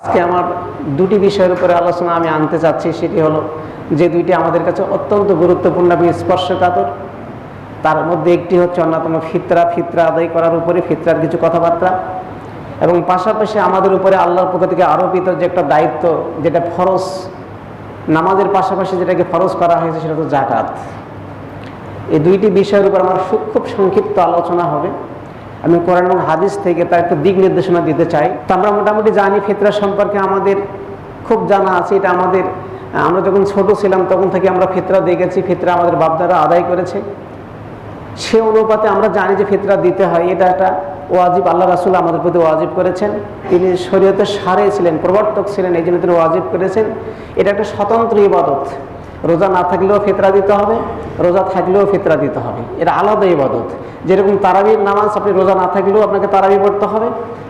আজকে আমার দুটি বিষয়ের উপরে আলোচনা আমি আনতে চাচ্ছি। সেটি হলো যে দুইটি আমাদের কাছে অত্যন্ত গুরুত্বপূর্ণ এবং স্পর্শকাতর। তার মধ্যে একটি হচ্ছে অন্যতম ফিতরা আদায় করার উপরে, ফিতরার কিছু কথাবার্তা, এবং পাশাপাশি আমাদের উপরে আল্লাহর পক্ষ থেকে আরোপিত যে একটা দায়িত্ব, যেটা ফরজ, নামাজের পাশাপাশি যেটাকে ফরজ করা হয়েছে, সেটা তো যাকাত। এই দুইটি বিষয়ের উপর আমার খুব সংক্ষিপ্ত আলোচনা হবে। আমি কোরআন এবং হাদিস থেকে তার একটা দিক নির্দেশনা দিতে চাই। তো আমরা মোটামুটি জানি, ফিতরা সম্পর্কে আমাদের খুব জানা আছে। এটা আমরা যখন ছোট ছিলাম তখন থেকে আমরা ফিতরা দেখেছি, ফিতরা আমাদের বাপদারা আদায় করেছে। সে অনুপাতে আমরা জানি যে ফিতরা দিতে হয়। এটা একটা ওয়াজিব, আল্লাহ রাসূল আমাদের প্রতি ওয়াজিব করেছেন। তিনি শরীয়তের সারে ছিলেন, প্রবর্তক ছিলেন, এই জন্য তিনি ওয়াজিব করেছেন। এটা একটা স্বতন্ত্র ইবাদত। রোজা না থাকলেও ফিতরা দিতে হবে, রোজা থাকলেও ফিতরা দিতে হবে। এটা আলাদা ইবাদত। যেরকম তারাবির নামাজ, আপনি রোজা না থাকলেও আপনাকে তারাবি পড়তে হবে,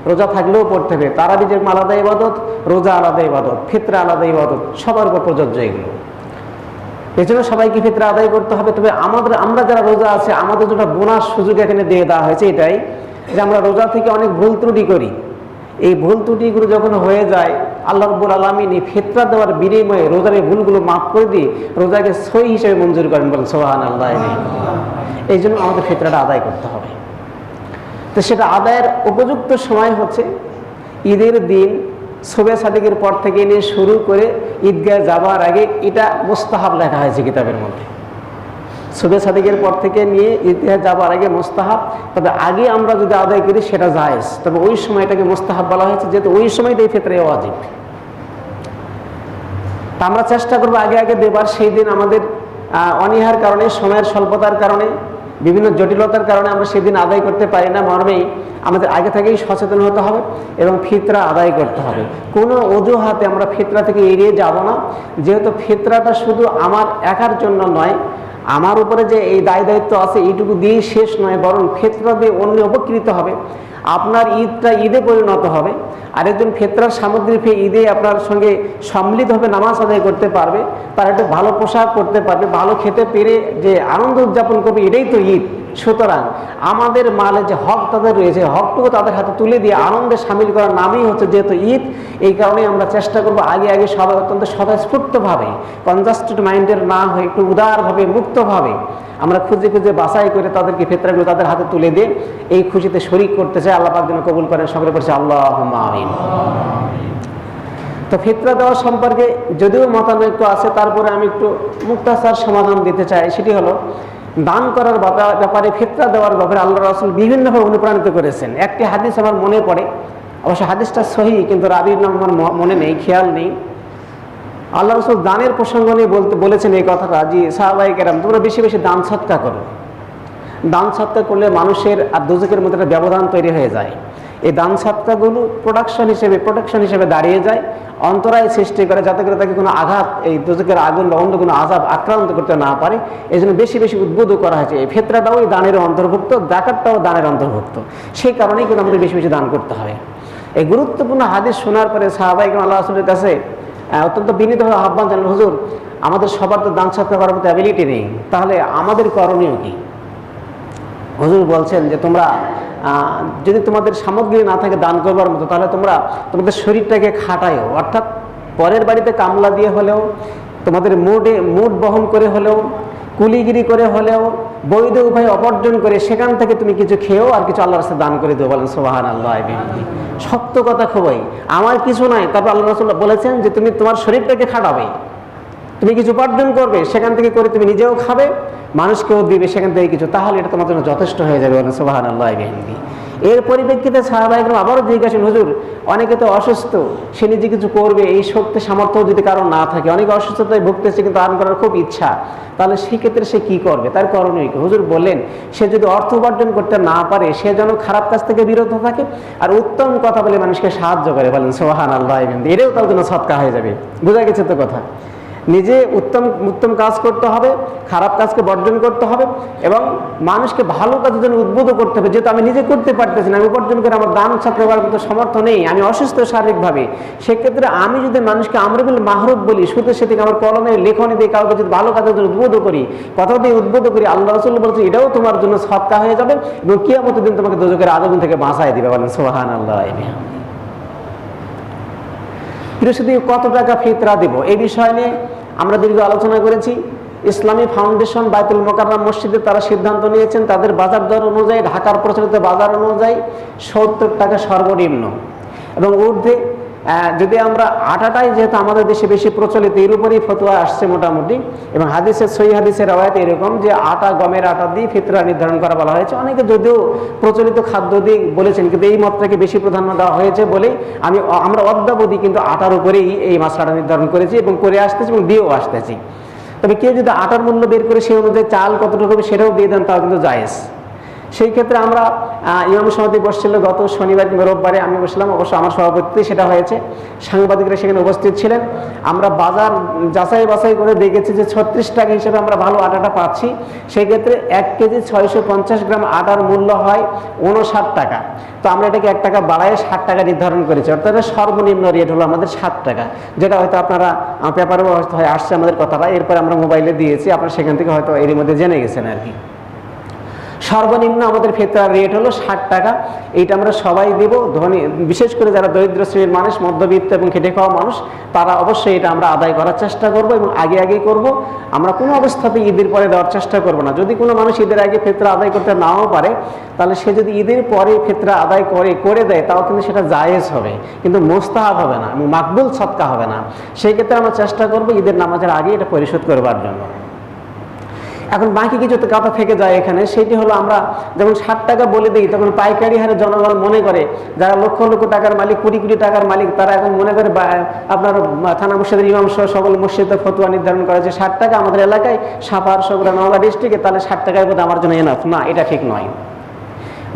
রোজা থাকলেও পড়তে হবে। তারাবি যেরকম আলাদা ইবাদত, রোজা আলাদা ইবাদত, ফিতরা আলাদা ইবাদত, সবার উপর প্রযোজ্য এগুলো। এই জন্য সবাইকে ফিতরা আদায় করতে হবে। তবে আমরা যারা রোজা আছে, আমাদের যেটা বোনাস সুযোগ এখানে দিয়ে দেওয়া হয়েছে এটাই, যে আমরা রোজা থেকে অনেক ভুল ত্রুটি করি। এই ভুল ত্রুটিগুলো যখন হয়ে যায়, আল্লাহ রাব্বুল আলামিন এই ফিতরা দেওয়ার বিনিময়ে রোজার এই ভুলগুলো মাফ করে দিয়ে রোজাকে সহি হিসেবে মঞ্জুর করেন, বলেন সুবহানাল্লাহ। এই জন্য আমাদের ফিতরাটা আদায় করতে হবে। তো সেটা আদায়ের উপযুক্ত সময় হচ্ছে ঈদের দিন, শবে সাদিকের পর থেকে নিয়ে শুরু করে ঈদগাহে যাবার আগে। এটা মুস্তাহাব লেখা হয়েছে কিতাবের মধ্যে। শবে সাদিকের পর থেকে নিয়ে ঈদগাহে যাবার আগে মুস্তাহাব, তবে আগে আমরা যদি আদায় করি সেটা জায়েজ। তবে ওই সময়টাকে মুস্তাহাব বলা হয়েছে, যেহেতু ওই সময়টাই ফিতরা ওয়াজিব। তা আমরা চেষ্টা করবো আগে আগে দেবার। সেই দিন আমাদের অনীহার কারণে, সময়ের স্বল্পতার কারণে, বিভিন্ন জটিলতার কারণে আমরা সেদিন আদায় করতে পারি না। মর্মেই আমাদের আগে থেকেই সচেতন হতে হবে এবং ফিতরা আদায় করতে হবে। কোনো অজুহাতে আমরা ফিতরা থেকে এড়িয়ে যাব না। যেহেতু ফিতরাটা শুধু আমার একার জন্য নয়, আমার উপরে যে এই দায়িত্ব আছে এইটুকু দিয়েই শেষ নয়, বরং ফিতরা দিয়ে অন্য উপকৃত হবে। আপনার ঈদটা ঈদে পরিণত হবে। আরেকজন ফিতরার সামগ্রী পেয়ে ঈদে আপনার সঙ্গে সম্মিলিত হবে, নামাজ আদায় করতে পারবে, তার একটা ভালো পোশাক পরতে পারবে, ভালো খেতে পেরে যে আনন্দ উদযাপন করবে, এটাই তো ঈদ। সুতরাং আমাদের মালে যে হক তাদের রয়েছে, হকটুকু তাদের হাতে তুলে দিয়ে আনন্দে সামিল করার নামই হচ্ছে যেহেতু ঈদ। এই কারণেই আমরা চেষ্টা করবো আগে আগে সবাই অত্যন্ত স্বতঃস্ফূর্তভাবে, কনজাস্টেড মাইন্ডের না হয়ে একটু উদারভাবে, মুক্তভাবে আমরা খুঁজে খুঁজে বাছাই করে তাদেরকে ফিতরাগুলো তাদের হাতে তুলে দিয়ে এই খুশিতে শরীক করতে চাই। আল্লাহ পাক যেন কবুল করেন। সকলে পড়ছে আল্লাহুম্মা আমিন। তো ফিতরা দেওয়া সম্পর্কে যদিও মতানৈক্য আছে, তারপরে আমি একটু মুক্তাসার সমাধান দিতে চাই। সেটি হলো, দান করার ব্যাপারে, ফিতরা দেওয়ার ব্যাপারে আল্লাহ রাসূল বিভিন্নভাবে অনুপ্রাণিত করেছেন। একটি হাদিস আমার মনে পড়ে, অবশ্য হাদিসটা সহিহ, কিন্তু রাবীর নাম আমার মনে নেই, খেয়াল নেই। আল্লাহ রাসূল দানের প্রসঙ্গ নিয়ে বলেছেন এই কথাটা, যে সাহাবায়ে কেরাম, তোমরা বেশি বেশি দান সদকা করো। দান সদকা করলে মানুষের আর দোজখের মধ্যে একটা ব্যবধান তৈরি হয়ে যায়। এই দান সদকাগুলো প্রোটেকশন হিসেবে দাঁড়িয়ে যায়, অন্তরায় সৃষ্টি করে, যাতে করে তাকে কোনো আঘাত, এই দোজখের আগুন বা অন্য কোনো আযাব আক্রান্ত করতে না পারে। এই জন্য বেশি বেশি উদ্বুদ্ধ করা হয়েছে। এই ফিতরাটাও এই দানের অন্তর্ভুক্ত, যাকাতটাও দানের অন্তর্ভুক্ত। সেই কারণেই কিন্তু আমাদের বেশি বেশি দান করতে হবে। এই গুরুত্বপূর্ণ হাদিস শোনার পরে সাহাবায়ে কেরাম আল্লাহ রাসূলের কাছে অত্যন্ত বিনীতভাবে আহ্বান জানালেন, হুজুর, আমাদের সবার তো দান সদকা করার মতো অ্যাবিলিটি নেই, তাহলে আমাদের করণীয় কি? হুজুর বলছেন যে তোমরা যদি তোমাদের সামগ্রী না থাকে দান করবার মতো, তাহলে তোমরা তোমাদের শরীরটাকে খাটায়ও, অর্থাৎ পরের বাড়িতে কামলা দিয়ে হলেও, তোমাদের মুড বহন করে হলেও, কুলিগিরি করে হলেও, বৈধ উপায় অপর্জন করে সেখান থেকে তুমি কিছু খেয়েও আর কিছু আল্লাহর রাস্তায় দান করে দিও। বলেন সুবহানাল্লাহ। সত্য কথা খুবই, আমার কিছু নাই, তারপর আল্লাহ রাসূল বলেছেন যে তুমি তোমার শরীরটাকে খাটাবে, তুমি কিছু উপার্জন করবে, সেখান থেকে করে তুমি নিজেও খাবে, মানুষকেও দিবে সেখান থেকে কিছু, তাহলে এটা তোমার জন্য যথেষ্ট হয়ে যাবে। বলেন সুবহানাল্লাহ। এর পরিপ্রেক্ষিতে সাহাবায়ে কেরাম আবারও জিজ্ঞাসা, হুজুর, অনেকে তো অসুস্থ, সে নিজে কিছু করবে এই শক্তি সামর্থ্য যদি কারণ না থাকে, অনেকে অসুস্থতায় ভুগতেছে কিন্তু আর্ন করার খুব ইচ্ছা, তাহলে সেক্ষেত্রে সে কি করবে, তার করণীয় কি? হুজুর বললেন, সে যদি অর্থ উপার্জন করতে না পারে, সে যেন খারাপ কাজ থেকে বিরত থাকে আর উত্তম কথা বলে মানুষকে সাহায্য করে। বলেন সুবহানাল্লাহ। এটাও তার জন্য সদকা হয়ে যাবে। বোঝা গেছে তো কথা? নিজে উত্তম কাজ করতে হবে, খারাপ কাজকে বর্জন করতে হবে এবং মানুষকে ভালো কাজের জন্য উদ্বুদ্ধ করতে হবে। যেহেতু আমি নিজে করতে পারতেছি না, আমি উপার্জন করে আমার দান সদকা করার মতো সামর্থ্য নেই, আমি অসুস্থ শারীরিকভাবে, সেক্ষেত্রে আমি যদি মানুষকে আমর বিল মাহরুফ বলি, সুদের সাথে আমার কলমের লেখনী দিয়ে কাউকে যদি ভালো কাজের জন্য উদ্বুদ্ধ করি, কথা দিয়ে উদ্বুদ্ধ করি, আল্লাহ রাসূল বলছে এটাও তোমার জন্য সদকা হয়ে যাবে এবং কিয়ামতের দিন তোমাকে দোজখের আগুন থেকে বাঁচায় দিবে। বলেন সুবহানাল্লাহ। বৃহস্পতি কত টাকা ফিতরা দেব, এই বিষয় নিয়ে আমরা দীর্ঘ আলোচনা করেছি। ইসলামী ফাউন্ডেশন বায়তুল মোকাররম মসজিদে তারা সিদ্ধান্ত নিয়েছেন তাদের বাজার দর অনুযায়ী, ঢাকার প্রচলিত বাজার অনুযায়ী 70 টাকা সর্বনিম্ন এবং ঊর্ধ্বে। যদি আমরা আটাটাই যেহেতু আমাদের দেশে বেশি প্রচলিত, এর উপরেই ফতোয়া আসছে মোটামুটি, এবং হাদিসের সহিহ হাদিসের রওয়ায়াত এরকম যে আটা, গমের আটা দিয়ে ফিতরা নির্ধারণ করা বলা হয়েছে। অনেকে যদিও প্রচলিত খাদ্য দিয়ে বলেছেন, কিন্তু এই মতটাকে বেশি প্রাধান্য দেওয়া হয়েছে বলেই আমরা অদ্যাবধি কিন্তু আটার উপরেই এই মশলাটা নির্ধারণ করেছি এবং করে আসতেছি এবং দিয়েও আসতেছি। তবে কেউ যদি আটার মূল্য বের করে সেই অনুযায়ী চাল কতটুকু হবে সেটাও দিয়ে দেন, তাও কিন্তু জায়েজ। সেই ক্ষেত্রে আমরা ইমাম সমিতি বসছিল গত শনিবার কিংবা রোববারে, আমি বসলাম, অবশ্য আমার সভাপতিত্বে সেটা হয়েছে, সাংবাদিকরা সেখানে উপস্থিত ছিলেন। আমরা বাজার যাচাই বাছাই করে দেখেছি যে 36 টাকা হিসেবে আমরা ভালো আটাটা পাচ্ছি। সেই ক্ষেত্রে 1 কেজি 650 গ্রাম আটার মূল্য হয় 59 টাকা। তো আমরা এটাকে 1 টাকা বাড়ায় 60 টাকা নির্ধারণ করেছি, অর্থাৎ সর্বনিম্ন রেট হলো আমাদের 7 টাকা, যেটা হয়তো আপনারা পেপারেও হয়তো আসছে আমাদের কথাটা, এরপরে আমরা মোবাইলে দিয়েছি, আপনারা সেখান থেকে হয়তো এর মধ্যে জেনে গেছেন আর কি। সর্বনিম্ন আমাদের ফিতরার রেট হলো 60 টাকা। এইটা আমরা সবাই দেব, ধনী বিশেষ করে যারা দরিদ্র শ্রেণীর মানুষ, মধ্যবিত্ত এবং খেটে খাওয়া মানুষ, তারা অবশ্যই এটা আমরা আদায় করার চেষ্টা করব এবং আগেই করব। আমরা কোনো অবস্থাতেই ঈদের পরে দেওয়ার চেষ্টা করব না। যদি কোনো মানুষ ঈদের আগে ফিতরা আদায় করতে নাও পারে, তাহলে সে যদি ঈদের পরে ফিতরা আদায় করে দেয়, তাও কিন্তু সেটা জায়েজ হবে, কিন্তু মুস্তাহাব হবে না এবং মাকবুল সদকা হবে না। সেই ক্ষেত্রে আমরা চেষ্টা করব ঈদের নামাজের আগে এটা পরিশোধ করবার জন্য। এখন বাকি কিছু কথা থেকে যায় এখানে, সেটি হলো আমরা যখন 60 টাকা বলে দিই, তখন পাইকারি হারে জনগণ মনে করে, যারা লক্ষ লক্ষ টাকার মালিক, কোটি কোটি টাকার মালিক, তারা এখন মনে করে আপনার থানা মসজিদের ইমাম সহ সকল মসজিদে ফতোয়া নির্ধারণ করা যে 60 টাকা আমাদের এলাকায়, সাপার, সগরা, নওগাঁ ডিস্ট্রিক্টে, তাহলে 60 টাকায় বোধ আমার জন্য এনাফ। না, এটা ঠিক নয়।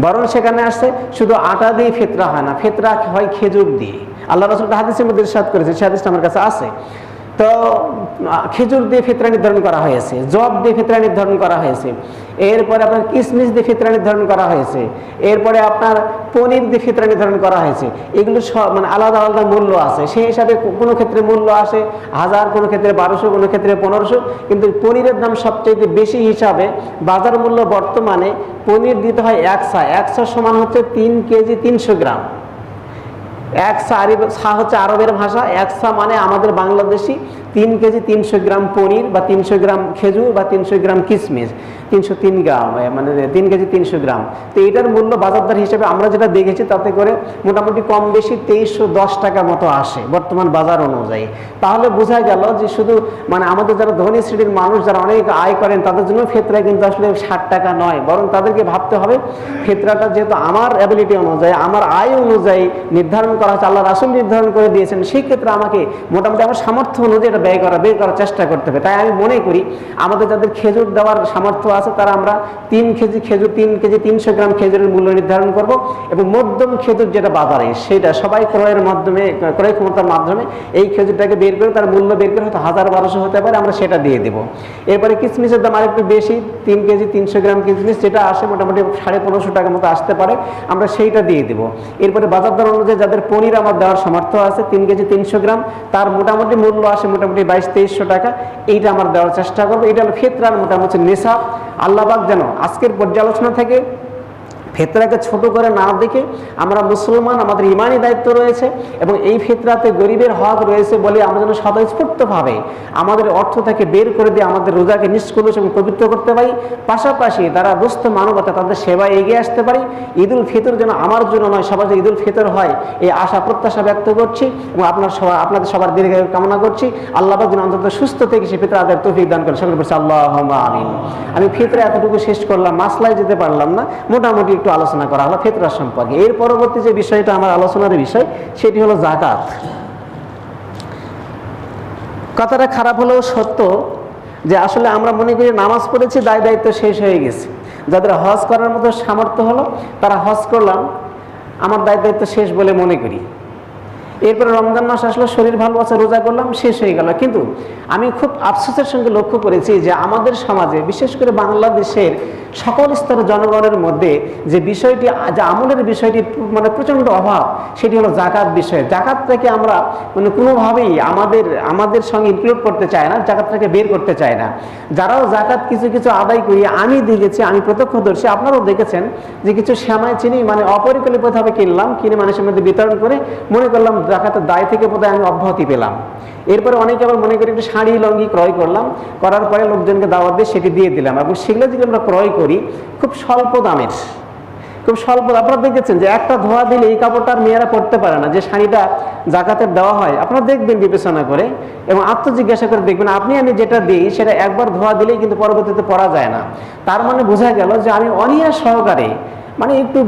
বরং সেখানে আসছে শুধু আটা দিয়ে ফিতরা হয় না, ফিতরা হয় খেজুর দিয়ে। আল্লাহ রাসূল হাদিসের মধ্যে ইরশাদ করেছে, সে হাদিসটা আমার কাছে আছে। তো খেজুর দিয়ে ফিতরা নির্ধারণ করা হয়েছে, জব দিয়ে ফিতরা নির্ধারণ করা হয়েছে, এরপরে আপনার কিশমিশ দিয়ে ফিতরা নির্ধারণ করা হয়েছে, এরপরে আপনার পনির দিয়ে ফিতরা নির্ধারণ করা হয়েছে। এগুলো সব মানে আলাদা আলাদা মূল্য আছে। সেই হিসাবে কোনো ক্ষেত্রে মূল্য আসে 1000, কোনো ক্ষেত্রে 1200, কোনো ক্ষেত্রে 1500, কিন্তু পনিরের দাম সবচেয়ে বেশি হিসাবে বাজার মূল্য বর্তমানে পনির দিতে হয় 100 সমান হচ্ছে 3 কেজি 300 গ্রাম। 100 হচ্ছে আরবের ভাষা, 100 মানে আমাদের বাংলাদেশি 3 কেজি 300 গ্রাম পনির বা 300 গ্রাম খেজুর বা 300 গ্রাম কিশমিশ, 303 গ্রাম, মানে 3 কেজি 300 গ্রাম। তো এটার মূল্য বাজারদার হিসেবে আমরা যেটা দেখেছি, তাতে করে মোটামুটি কম বেশি 2310 টাকা মতো আসে বর্তমান বাজার অনুযায়ী। তাহলে বোঝা গেল যে শুধু মানে আমাদের যারা ধনী শ্রেণীর মানুষ, যারা অনেক আয় করেন, তাদের জন্য ফিতরা কিন্তু আসলে 60 টাকা নয়, বরং তাদেরকে ভাবতে হবে ফিতরাটা যেহেতু আমার অ্যাবিলিটি অনুযায়ী, আমার আয় অনুযায়ী নির্ধারণ করা হচ্ছে, আল্লাহ রাসূল নির্ধারণ করে দিয়েছেন, সেই ক্ষেত্রে আমাকে মোটামুটি আমার সামর্থ্য অনুযায়ী এটা বের করার চেষ্টা করতে হবে। তাই আমি মনে করি আমাদের যাদের খেজুর দেওয়ার সামর্থ্য আছে, তারা আমরা 3 কেজি খেজুর, 3 কেজি 300 গ্রাম খেজুরের মূল্য নির্ধারণ করব এবং মধ্যম খেজুর যেটা বাজারে, সেটা সবাই ক্রয়ের মাধ্যমে, ক্রয় ক্ষমতার মাধ্যমে এই খেজুরটাকে বের করে, তার মূল্য বের করে, হয়তো 1000-1200 হতে পারে, আমরা সেটা দিয়ে দেবো। এরপরে কিশমিশের দাম আরেকটু বেশি, 3 কেজি 300 গ্রাম কিশমিশ যেটা আসে মোটামুটি 1550 টাকা মতো আসতে পারে, আমরা সেইটা দিয়ে দেবো। এরপরে বাজার দর অনুযায়ী যাদের পনির আমার দেওয়ার সামর্থ্য আছে, 3 কেজি 300 গ্রাম, তার মোটামুটি মূল্য আসে মোটামুটি 2200-2300 টাকা, এইটা আমরা দেওয়ার চেষ্টা করবো। এটা হলো ফিতরার মোটামুটি নিসাব। আল্লাহ পাক যেন আজকের পর্যালোচনা থেকে ফিতরাকে ছোট করে না দেখে, আমরা মুসলমান, আমাদের ইমানি দায়িত্ব রয়েছে এবং এই ফিতরাতে গরিবের হক রয়েছে বলে আমরা যেন স্বতঃস্ফূর্তভাবে আমাদের অর্থ থেকে বের করে দিয়ে আমাদের রোজাকে নিষ্কলুষ এবং পবিত্র করতে পারি। পাশাপাশি তারা দুস্থ মানবতা, তাদের সেবায় এগিয়ে আসতে পারি। ঈদুল ফিতর যেন আমার জন্য নয়, সবার যে ঈদুল ফিতর হয়, এই আশা প্রত্যাশা ব্যক্ত করছি এবং আপনাদের সবার দীর্ঘায়ু কামনা করছি। আল্লাহ পাক যেন অন্তত সুস্থ থেকে সে ফিতর আদায়ের তৌফিক দান করে। সকলে বলছি আল্লাহুম্মা আমিন। আমি ফিতরে এতটুকু শেষ করলাম, মাসলায় যেতে পারলাম না, মোটামুটি একটু আলোচনা করা হলো ফিতরা সম্পর্কে। এর পরবর্তী যে বিষয়টা আমার আলোচনার বিষয়, সেটি হলো যাকাত। কথাটা খারাপ হলেও সত্য যে আসলে আমরা মনে করি নামাজ পড়েছি, দায়িত্ব শেষ হয়ে গেছে। যাদের হজ করার মতো সামর্থ্য হলো, তারা হজ করলাম, আমার দায়িত্ব শেষ বলে মনে করি। এরপরে রমজান মাস আসলে, শরীর ভালো আছে, রোজা করলাম, শেষ হয়ে গেল। কিন্তু আমি খুব আফসোসের সঙ্গে লক্ষ্য করেছি যে আমাদের সমাজে, বিশেষ করে বাংলাদেশের সকল স্তরের জনগণের মধ্যে যে বিষয়টি, যে আমলের বিষয়টি মানে প্রচণ্ড অভাব, সেটি হলো জাকাত বিষয়। জাকাতটাকে আমরা মানে কোনোভাবেই আমাদের সঙ্গে ইনক্লুড করতে চায় না, জাকাতটাকে বের করতে চায় না। যারাও জাকাত কিছু আদায় করি, আমি দেখেছি, আমি প্রত্যক্ষদর্শী, আপনারাও দেখেছেন যে কিছু শ্যামাই চিনি মানে অপরিকল্পিতভাবে কিনলাম, কিনে মানুষের মধ্যে বিতরণ করে মনে করলাম জাকাতের দায় থেকে বোধহয় আমি অব্যাহতি পেলাম। এরপরে অনেকে আবার মনে করি একটু শাড়ি লঙ্গি ক্রয় করলাম, করার পরে লোকজনকে দাওয়াত দিয়ে সেটি দিয়ে দিলাম, এবং সেগুলো যদি আমরা ক্রয় করি খুব স্বল্প দামের, খুব স্বল্প। আপনারা দেখেছেন যে একটা ধোয়া দিলে এই কাপড়টা আর মেয়েরা পরতে পারে না, যে শাড়িটা জাকাতের দেওয়া হয়। আপনারা দেখবেন বিবেচনা করে এবং আত্মজিজ্ঞাসা করে দেখবেন, আপনি আমি যেটা দিই সেটা একবার ধোয়া দিলেই কিন্তু পরবর্তীতে পরা যায় না। তার মানে বোঝা গেল যে আমি অনীহা সহকারে একটু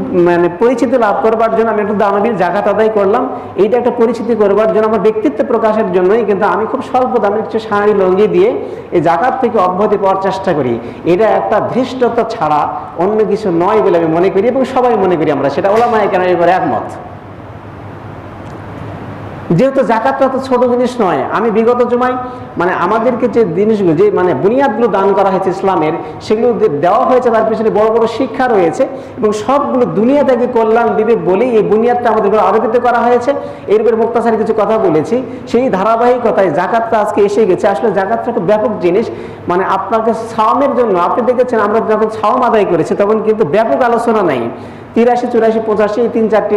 পরিচিতি লাভ করবার জন্য আমি একটু দানবীর জাকাত আদায় করলাম। এইটা একটা পরিচিতি করবার জন্য, আমার ব্যক্তিত্ব প্রকাশের জন্যই কিন্তু আমি খুব স্বল্প দামে কিছু শাড়ি লঙ্গি দিয়ে এই জাকাত থেকে অব্যাহতি পাওয়ার চেষ্টা করি। এটা একটা ধৃষ্টতা ছাড়া অন্য কিছু নয় বলে আমি মনে করি, এবং সবাই মনে করি আমরা, সেটা ওলামায়ে কেরামের এবারে একমত। যেহেতু জাকাতটা তো ছোট জিনিস নয়, আমি বিগত জুমায় আমাদেরকে যে জিনিসগুলো, যে বুনিয়াদগুলো দান করা হয়েছে ইসলামের, সেগুলো দেওয়া হয়েছে, তার পিছনে বড় বড় শিক্ষা রয়েছে, এবং সবগুলো দুনিয়া থেকে কল্যাণ দিবে বলেই এই বুনিয়াদটা আমাদের আরোপিত করা হয়েছে। এর উপরে মুক্তাসারি কিছু কথা বলেছি, সেই ধারাবাহিকতায় জাকাতটা আজকে এসে গেছে। আসলে জাকাতটা খুব ব্যাপক জিনিস। আপনাকে সাওমের জন্য, আপনি দেখেছেন আমরা যখন সাওম আদায় করেছি তখন কিন্তু ব্যাপক আলোচনা নাই। 83, 84, 85 এই 3-4টি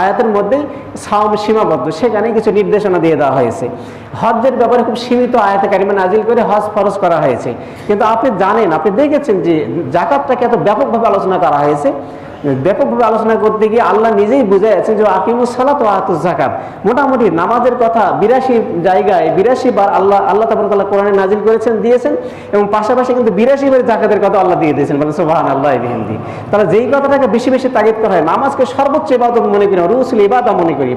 আয়াতের মধ্যেই সাওম সীমাবদ্ধ, সেখানে কিছু নির্দেশনা দিয়ে দেওয়া হয়েছে। হজ্জের ব্যাপারে খুব সীমিত আয়াতে কারিমা নাজিল করে হজ ফরজ করা হয়েছে। কিন্তু আপনি জানেন, আপনি দেখেছেন যে জাকাতটাকে এত ব্যাপকভাবে আলোচনা করা হয়েছে। ব্যাপকভাবে আলোচনা করতে গিয়ে আল্লাহ নিজেই বুঝাইছেন যে আকিমুস সালাত ওয়া আতুজ যাকাত। মোটামুটি নামাজের কথা 82 জায়গায় 82 বার আল্লাহ তাবারক ওয়া তাআলা কোরআনে নাজিল করেছেন, দিয়েছেন, এবং পাশাপাশি কিন্তু 82 বার জাকাতের কথা আল্লাহ দিয়ে দিয়েছেন। বলেন সুবহানাল্লাহি ওয়া বিহামদিহি। তাহলে যেই কথাটাকে বেশি বেশি তাগিদ করা হয়, নামাজকে সর্বোচ্চ ইবাদত মনে করি, রুসুল ইবাদত মনে করি,